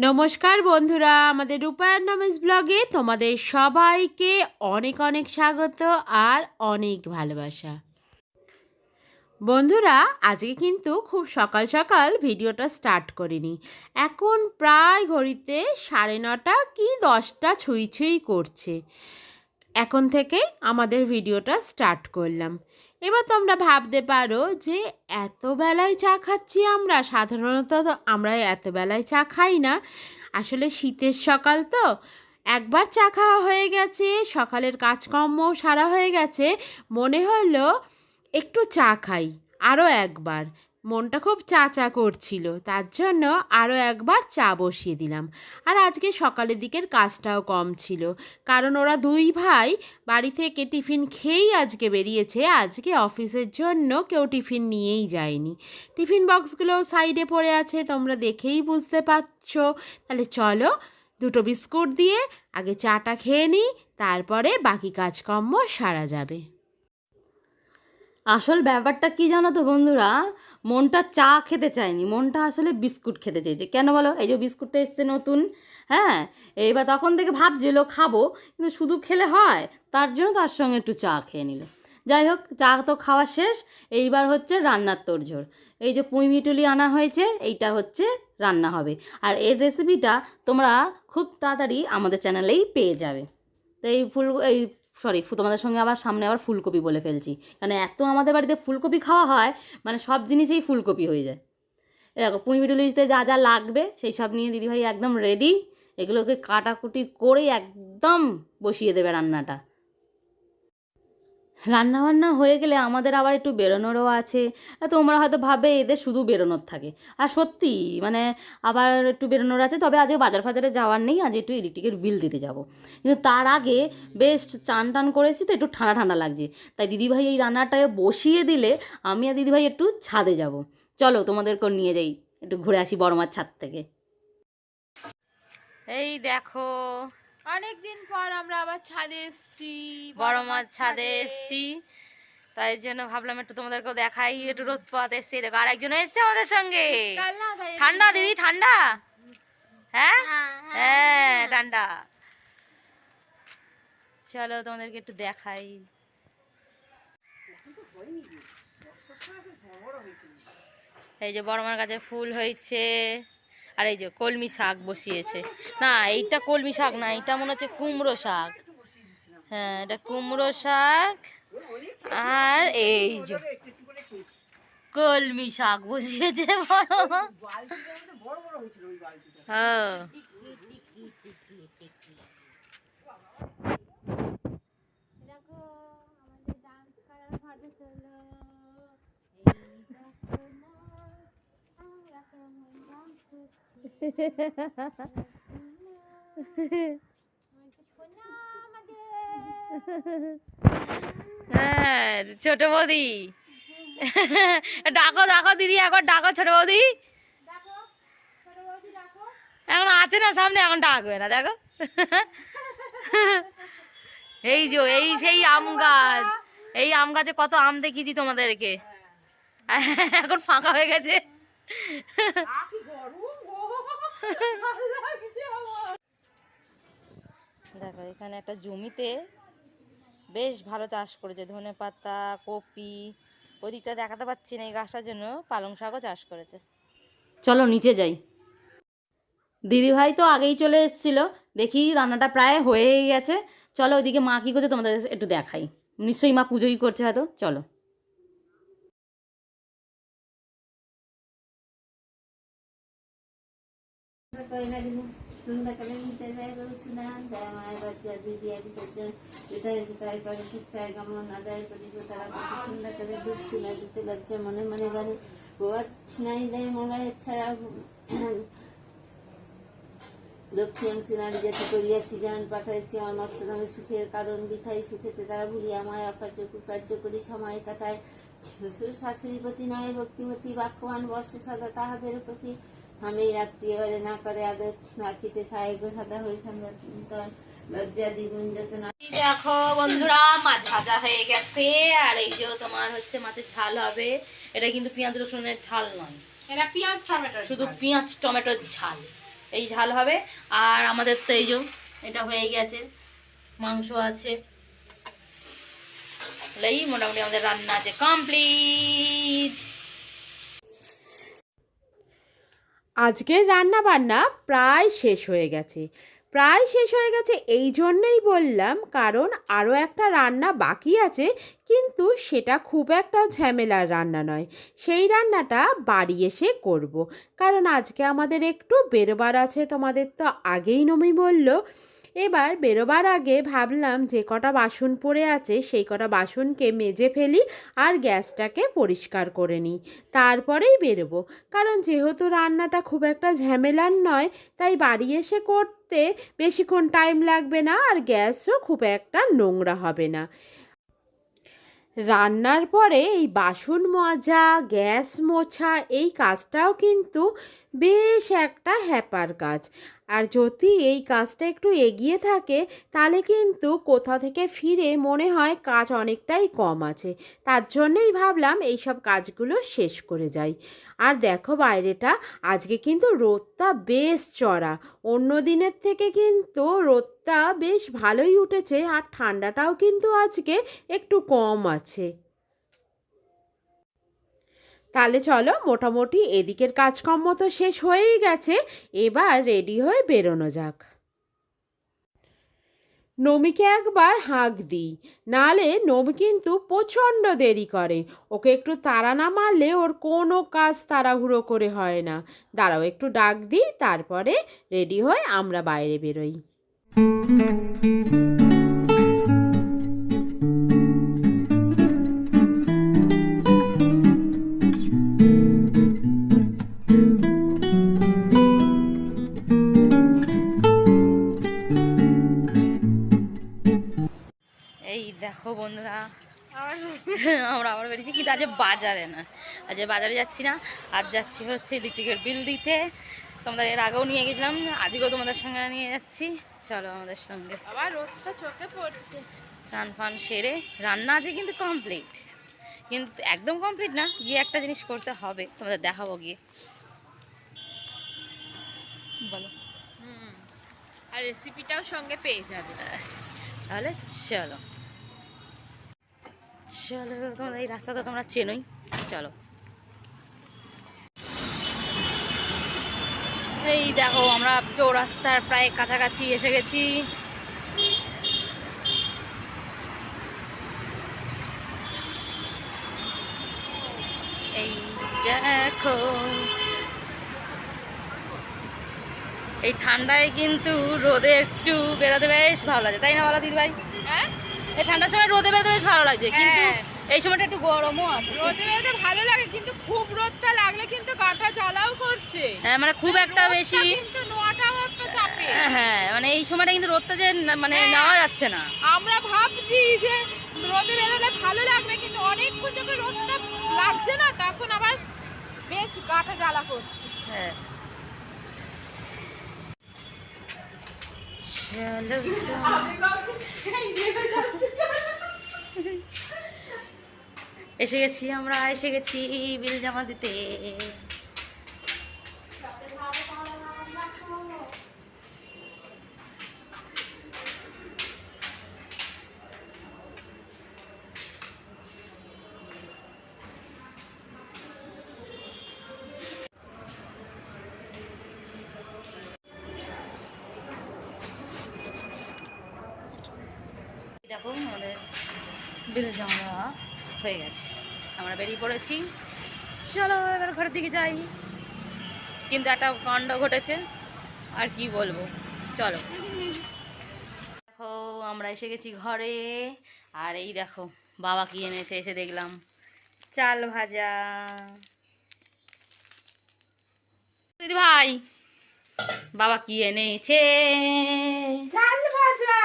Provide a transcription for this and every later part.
নমস্কার বন্ধুরা, আমাদের রূপায়ণ নামেজ ব্লগে তোমাদের সবাইকে অনেক অনেক স্বাগত আর অনেক ভালোবাসা। বন্ধুরা, আজকে কিন্তু খুব সকাল সকাল ভিডিওটা স্টার্ট করিনি। এখন প্রায় ঘড়িতে 9:30 কি 10টা ছুঁই ছুঁই করছে। এখন থেকেই আমাদের ভিডিওটা স্টার্ট করলাম। এবার তোমরা ভাবতে পারো যে এত বেলায় চা খাচ্ছি আমরা, সাধারণত আমরা এত বেলায় চা খাই না। আসলে শীতের সকাল তো, একবার চা খাওয়া হয়ে গেছে, সকালের কাজকর্ম সারা হয়ে গেছে, মনে হলো একটু চা খাই আরও একবার। মনটা খুব চা চা করছিল, তার জন্য আরও একবার চা বসিয়ে দিলাম। আর আজকে সকালের দিকের কাজটাও কম ছিল, কারণ ওরা দুই ভাই বাড়ি থেকে টিফিন খেয়েই আজকে বেরিয়েছে। আজকে অফিসের জন্য কেউ টিফিন নিয়েই যায়নি। টিফিন বক্সগুলো সাইডে পড়ে আছে, তোমরা দেখেই বুঝতে পারছো। তাহলে চলো দুটো বিস্কুট দিয়ে আগে চাটা খেয়ে নিই, তারপরে বাকি কাজকর্ম সারা যাবে। আসল ব্যাপারটা কি জানো তো বন্ধুরা, মনটা চা খেতে চায়নি, মনটা আসলে বিস্কুট খেতে চাইছে। কেন বলো? এই যে বিস্কুটটা এসছে নতুন, হ্যাঁ, এইবার তখন থেকে ভাবছিল খাবো, কিন্তু শুধু খেলে হয়, তার জন্য তার সঙ্গে একটু চা খেয়ে নিল। যাই হোক, চা তো খাওয়া শেষ, এইবার হচ্ছে রান্নার তোড়জোড়। এই যে পুঁই মিটুলি আনা হয়েছে, এইটা হচ্ছে রান্না হবে। আর এর রেসিপিটা তোমরা খুব তাড়াতাড়ি আমাদের চ্যানেলেই পেয়ে যাবে। তো তোমাদের সঙ্গে আবার সামনে আবার ফুলকপি বলে ফেলছি, কারণ এত আমাদের বাড়িতে ফুলকপি খাওয়া হয়, মানে সব জিনিসেই ফুলকপি হয়ে যায়। দেখো, পুঁই মিটুলিতে যা যা লাগবে সেই সব নিয়ে দিদিভাই একদম রেডি। এগুলোকে কাটাকুটি করে একদম বসিয়ে দেবে রান্নাটা। রান্নাবান্না হয়ে গেলে আমাদের আবার একটু বেরোনোরও আছে। তোমরা হয়তো ভাবে এদের শুধু বেরোনোর থাকে, আর সত্যি মানে আবার একটু বেরোনোর আছে। তবে আজকে বাজার ফাজারে যাওয়ার নেই, আজ একটু ইলেকট্রিকের বিল দিতে যাব। কিন্তু তার আগে বেশ চান টান করেছি তো, একটু ঠান্ডা ঠান্ডা লাগছে। তাই দিদিভাই এই রান্নাটায় বসিয়ে দিলে আমি আর দিদিভাই একটু ছাদে যাব। চলো তোমাদেরকেও নিয়ে যাই, একটু ঘুরে আসি বড়মার ছাদ থেকে। এই দেখো, অনেকদিন পর আমরা আবার ছাদে এসেছি, বড়মার ছাদে এসছি। তাই জন্য ভাবলাম একটু তোমাদেরকেও দেখাই, একটু রোদ পোয়াতে এসছে। দেখো আরেকজন এসছে আমাদের সঙ্গে। ঠান্ডা দিদি, ঠান্ডা? হ্যাঁ হ্যাঁ, ঠান্ডা। চলো তোমাদেরকে একটু দেখাই। এই যে বড়মার কাছে ফুল হয়েছে, আর এই যে কলমি শাক বসিয়েছে। না, এইটা কলমি শাক না, এটা মনে হচ্ছে কুমড়ো শাক। হ্যাঁ, এটা কুমড়ো শাক। আর এই যে কলমি শাক বসিয়েছে বড়মা। হ্যাঁ, হ্যাঁ, ছোট বৌদি ডাকো ডাকো দিদি, একবার ডাকো ছোট বৌদি। এখন আছে না সামনে, এখন ডাকবে না, দেখো। এই যে এই সেই আম গাছ, এই আম গাছে কত আম দেখিয়েছি তোমাদেরকে, এখন ফাঁকা হয়ে গেছে। দেখো, এখানে একটা জমিতে বেশ ভালো চাষ করেছে, ধনেপাতা, কপি। ওদিকটা দেখাতে পাচ্ছি না এই গাছটার জন্য, পালং শাকও চাষ করেছে। চলো নিচে যাই। দিদিভাই তো আগেই চলে এসেছিল, দেখি রান্নাটা প্রায় হয়েই গেছে। চলো ওইদিকে মা কী করছে তোমাদের একটু দেখাই। নিশ্চয়ই মা পুজোই করছে হয়তো, চলো। মনে মনে গানে ছাড়া লক্ষ্মী অংশী নারী জাতি করিয়াছি জ্ঞান পাঠাইছি অনক্ষদামে সুখের কারণ বিথাই সুখেতে তারা ভুলিয়া আমায় অকার্য কুকার্য করি সময় কাটায়। শ্বশুর শাশুড়ি প্রতি নয় ভক্তিমতী বাক্যবান বর্ষে সদা তাহাদের প্রতি আমি রাত্রি করে না করে আদর রাখিতে সাহেব সাদা হরিচন্দ্র লজ্জা দ্বিগুণ যাতনা। দেখো বন্ধুরা, মাছ ভাজা হয়ে গেছে, আর এই যে তোমার হচ্ছে মাছের ঝাল হবে। এটা কিন্তু পেঁয়াজ রসুনের ঝাল নয়, এটা পেঁয়াজ টমেটো, শুধু পেঁয়াজ টমেটোর ঝাল। এই ঝাল হবে। আর আমাদের তো এই যে এটা হয়ে গেছে, মাংস আছে, এই মোটামুটি আমাদের রান্না আছে কমপ্লিট। আজকের রান্না বান্না প্রায় শেষ হয়ে গেছে। প্রায় শেষ হয়ে গেছে এই জন্যই বললাম, কারণ আরও একটা রান্না বাকি আছে, কিন্তু সেটা খুব একটা ঝামেলার রান্না নয়। সেই রান্নাটা বাড়ি এসে করব। কারণ আজকে আমাদের একটু বেরোবার আছে, তোমাদের তো আগেই নমি বলল। এবার বেরোবার আগে ভাবলাম যে কটা বাসন পড়ে আছে সেই কটা বাসনকে মেজে ফেলি আর গ্যাসটাকে পরিষ্কার করে নিই, তারপরেই বেরোবো। কারণ যেহেতু রান্নাটা খুব একটা ঝামেলার নয়, তাই বাড়ি এসে করতে বেশিক্ষণ টাইম লাগবে না, আর গ্যাসও খুব একটা নোংরা হবে না। রান্নার পরে এই বাসন মাজা, গ্যাস মোছা, এই কাজটাও কিন্তু বেশ একটা হ্যাপার কাজ। আর যদি এই কাজটা একটু এগিয়ে থাকে তাহলে কিন্তু কোথা থেকে ফিরে মনে হয় কাজ অনেকটাই কম আছে। তার জন্যই ভাবলাম এই সব কাজগুলো শেষ করে যাই। আর দেখো বাইরেটা, আজকে কিন্তু রোদটা বেশ চড়া। অন্য দিনের থেকে কিন্তু রোদটা বেশ ভালোই উঠেছে, আর ঠান্ডাটাও কিন্তু আজকে একটু কম আছে। তাহলে চলো, মোটামুটি এদিকের কাজকর্ম তো শেষ হয়েই গেছে, এবার রেডি হয়ে বেরোনো যাক। নমিকে একবার হাঁক দিই, নালে নমি কিন্তু প্রচণ্ড দেরি করে। ওকে একটু তাড়া না মারলে ওর কোনো কাজ তাড়াহুড়ো করে হয় না। দাঁড়াও একটু ডাক দিই, তারপরে রেডি হয়ে আমরা বাইরে বেরোই। এই দেখো বন্ধুরা, আমরা আবার বেরিয়েছি, কিন্তু আজ বাজারে না, আজ বাজারে যাচ্ছি না, আজ যাচ্ছি হচ্ছে ইলেকট্রিকের বিল দিতে। তোমাদের এর আগেও নিয়ে গেছিলাম, আজকেও তোমাদের সঙ্গে নিয়ে যাচ্ছি, চলো আমাদের সঙ্গে। আবার রোদটা চোখে পড়ছে। স্নান ফান সেরে রান্না আছে কিন্তু কমপ্লিট, কিন্তু একদম কমপ্লিট না, গিয়ে একটা জিনিস করতে হবে, তোমাদের দেখাবো গিয়ে। বলো। আর রেসিপিটাও সঙ্গে পেয়ে যাবে। তাহলে চলো চলো, তোমাদের এই রাস্তা তো তোমরা চেনোই, চলো। এই দেখো আমরা চৌরাস্তার প্রায় কাছাকাছি এসে গেছি। এই দেখো, এই ঠান্ডায় কিন্তু রোদে একটু বেরোতে বেশ ভালো লাগে, তাই না বলো দিদি ভাই? হ্যাঁ, এই ঠান্ডার সময় রোদে বেরোতে বেশ ভালো লাগছে, কিন্তু এই সময়টা একটু গরমও আছে। রোদে বেরোতে ভালো লাগে, কিন্তু খুব রোদটা লাগলে কিন্তু গাটা জ্বালাও করছে। হ্যাঁ, মানে খুব একটা বেশি, কিন্তু নোয়াটাও একটা চাপে। হ্যাঁ মানে এই সময়টা কিন্তু রোদটা যে মানে নেওয়া যাচ্ছে না। আমরা ভাবছি যে রোদে বেরোলে ভালো লাগবে, কিন্তু অনেকক্ষণ যখন রোদটা লাগছে না, তখন আবার বেশ গাটা জ্বালা করছে। হ্যাঁ, চলো এসে গেছি, আমরা এসে গেছি বিল জমা দিতে। দেখো আমাদের বিল জমা দেওয়া হয়ে গেছে, আমরা বেরিয়ে পড়েছি, চলো এবার ঘরের দিকে যাই। কিন্তু একটা কাণ্ড ঘটেছে, আর কি বলবো, চলো। দেখো আমরা এসে গেছি ঘরে, আর এই দেখো বাবা কি এনেছে, এসে দেখলাম চাল ভাজা। দিদি ভাই, বাবা কি এনেছে? চাল ভাজা।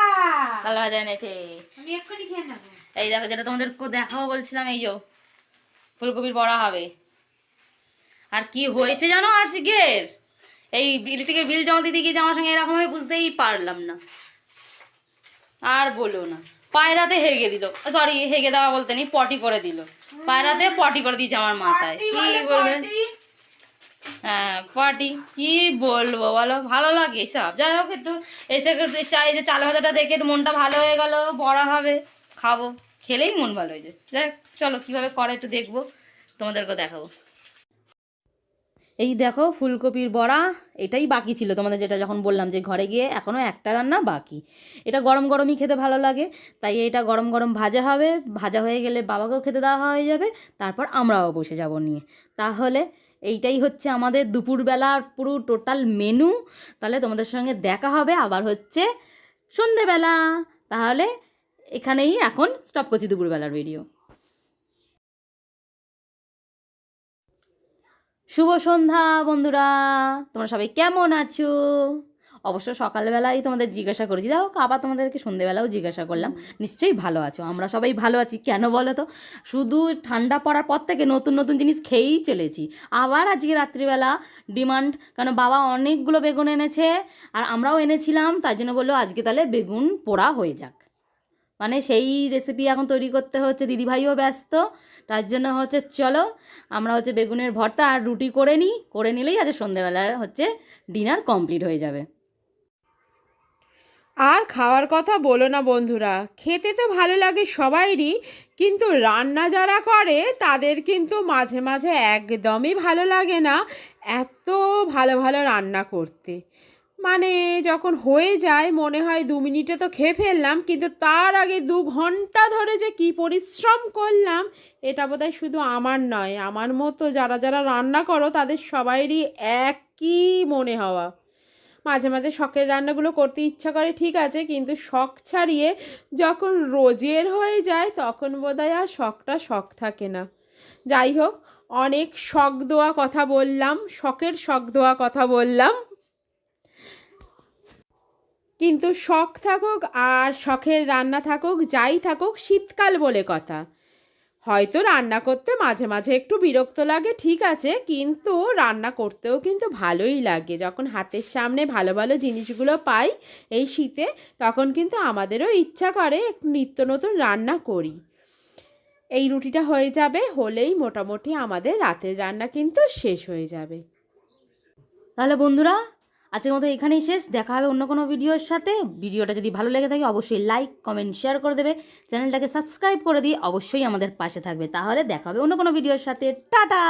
চাল ভাজা এনেছে। আমি এক্ষুনি খেয়ে নেবো। এই দেখো, যেটা তোমাদের দেখাবো বলছিলাম, এই যে ফুলকপির বড়া হবে। আর কি হয়েছে জানো আজকের, এই ইলেকট্রিকের বিল জমা দিতে গিয়ে আমার সঙ্গে এরকম ভাবে বুঝতেই পারলাম না। আর বলো না, পায়রাতে হেগে দিল, সরি হেগে দেওয়া বলতে নেই, পটি করে দিল, পায়রাতে পটি করে দিয়েছে আমার মাথায়। কি বলবে, হ্যাঁ পার্টি কি বলবো বলো, ভালো লাগে সব। যাই হোক একটু এসে একটু চাই যে চাল ভাজাটা দেখে একটু মনটা ভালো হয়ে গেল, বড়া হবে খাবো, খেলেই মন ভালো হয়ে যায়। যাই হোক, চলো কীভাবে করে একটু দেখবো, তোমাদেরকে দেখাবো। এই দেখো ফুলকপির বড়া, এটাই বাকি ছিল তোমাদের, যেটা যখন বললাম যে ঘরে গিয়ে এখনও একটা রান্না বাকি। এটা গরম গরমই খেতে ভালো লাগে, তাই এটা গরম গরম ভাজা হবে, ভাজা হয়ে গেলে বাবাকেও খেতে দেওয়া হয়ে যাবে, তারপর আমরাও বসে যাব নিয়ে। তাহলে এইটাই হচ্ছে আমাদের দুপুরবেলার পুরো টোটাল মেনু। তাহলে তোমাদের সঙ্গে দেখা হবে আবার হচ্ছে সন্ধেবেলা। তাহলে এখানেই এখন স্টপ করছি দুপুরবেলার ভিডিও। শুভ সন্ধ্যা বন্ধুরা, তোমরা সবাই কেমন আছো? অবশ্য সকালবেলাই তোমাদের জিজ্ঞাসা করেছি, দেখো আবার তোমাদেরকে সন্ধেবেলাও জিজ্ঞাসা করলাম, নিশ্চয়ই ভালো আছো। আমরা সবাই ভালো আছি, কেন বলো তো, শুধু ঠান্ডা পড়ার পর থেকে নতুন নতুন জিনিস খেয়েই চলেছি। আবার আজকে রাত্রিবেলা ডিমান্ড, কারণ বাবা অনেকগুলো বেগুন এনেছে আর আমরাও এনেছিলাম, তাই জন্য বললো আজকে তাহলে বেগুন পোড়া হয়ে যাক। মানে সেই রেসিপি এখন তৈরি করতে হচ্ছে, দিদিভাইও ব্যস্ত, তার জন্য হচ্ছে চলো আমরা হচ্ছে বেগুনের ভর্তা আর রুটি করে নিই, করে নিলেই আজ সন্ধেবেলার হচ্ছে ডিনার কমপ্লিট হয়ে যাবে। আর খাওয়ার কথা বলো না বন্ধুরা, খেতে তো ভালো লাগে সবাইরই, কিন্তু রান্না যারা করে তাদের কিন্তু মাঝে মাঝে একদমই ভালো লাগে না এত ভালো ভালো রান্না করতে। মানে যখন হয়ে যায় মনে হয় 2 মিনিটে তো খেয়ে ফেললাম, কিন্তু তার আগে 2 ঘন্টা ধরে যে কি পরিশ্রম করলাম, এটা বোধহয় শুধু আমার নয়, আমার মতো যারা যারা রান্না করো তাদের সবাইরই একই মনে হওয়া। মাঝে মাঝে শখের রান্নাগুলো করতে ইচ্ছা করে ঠিক আছে, কিন্তু শখ ছাড়িয়ে যখন রোজের হয়ে যায় তখন বোধহয় আর শখটা শখ থাকে না। যাই হোক, অনেক শখ দেওয়া কথা বললাম, শখের শখ দেওয়া কথা বললাম, কিন্তু শখ থাকুক আর শখের রান্না থাকুক, যাই থাকুক, শীতকাল বলে কথা। হয়তো রান্না করতে মাঝে মাঝে একটু বিরক্ত লাগে ঠিক আছে, কিন্তু রান্না করতেও কিন্তু ভালোই লাগে। যখন হাতের সামনে ভালো ভালো জিনিসগুলো পাই এই শীতে, তখন কিন্তু আমাদেরও ইচ্ছা করে একটু নিত্য নতুন রান্না করি। এই রুটিটা হয়ে যাবে, হলেই মোটামুটি আমাদের রাতের রান্না কিন্তু শেষ হয়ে যাবে। তাহলে বন্ধুরা আজকের মতো এখানেই শেষ, দেখা হবে অন্য কোনো ভিডিওর সাথে। ভিডিওটা যদি ভালো লেগে থাকে অবশ্যই লাইক কমেন্ট শেয়ার করে দেবে, চ্যানেলটাকে সাবস্ক্রাইব করে দিয়ে অবশ্যই আমাদের পাশে থাকবে। তাহলে দেখা হবে অন্য কোনো ভিডিওর সাথে, টাটা।